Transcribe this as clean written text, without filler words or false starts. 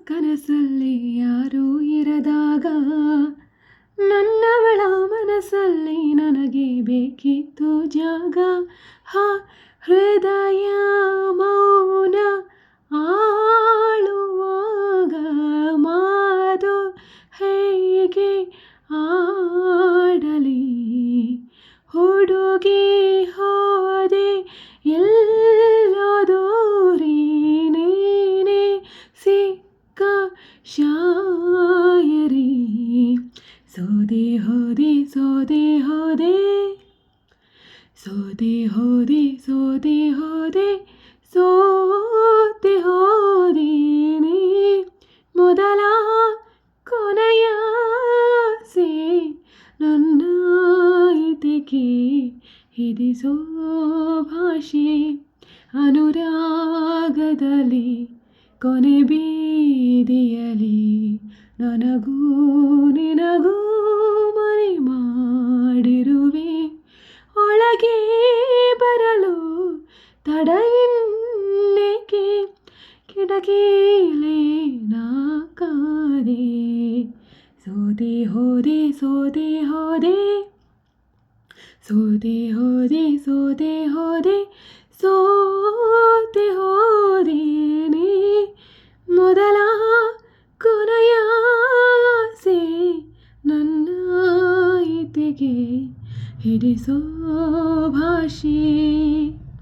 ಕನಸಲ್ಲಿ ಯಾರೂ ಇರದಾಗ ನನ್ನವಳ ಮನಸ್ಸಲ್ಲಿ ನನಗೆ ಬೇಕಿತ್ತು ಜಾಗ. ಹೃದಯ ಮೌನ ಆಳುವಾಗ ಮಾತು ಹೇಗೆ ಆಡಲಿ. ಹುಡುಗಿ ಹೋದೆ ಎಲ್ಲೋ ದೂರಿ, ನೀನೆ ಸಿಕ್ಕ ಶಾಯರಿ. ಸೋದೆ ಹೋದೆ ಸೋದೆ ಹೋದೆ ಸೋದೆ ಹೋದೆ ಸೋದೆ ಹೋದೆ ಸೋತೆ ಹೋದೆ ನೀ. ಮೊದಲ ಕೊನೆಯ ಸೇ ನನ್ನ ಇತಿಗೆ ಹಿಡಿಸೋ ಭಾಷೆ ಅನುರಾಗದಲ್ಲಿ ಕೊನೆ ಬೀದಿಯಲಿ ನನಗೂ ನಿನಗೂ ಮನೆ ಮಾಡಿರುವೆ. ಒಳಗೆ ಬರಲು ತಡ ಇನ್ನೇಕೆ, ಕಿಟಕಿಲೇ ನಾ ಕಾದೆ. ಸೋದೆ ಹೋದೆ ಸೋದೆ ಹೋದೆ ಸೋದೆ ಹೋದೆ ಸೋದೆ ಹೋದೆ ಸೋತೆ ಹೋದೆ ನೀ. ಮೊದಲ ಕೊನೆಯ ಆಸೆ ನನ್ನ ಇತಿಗೆ ಹಿಡಿಸೋ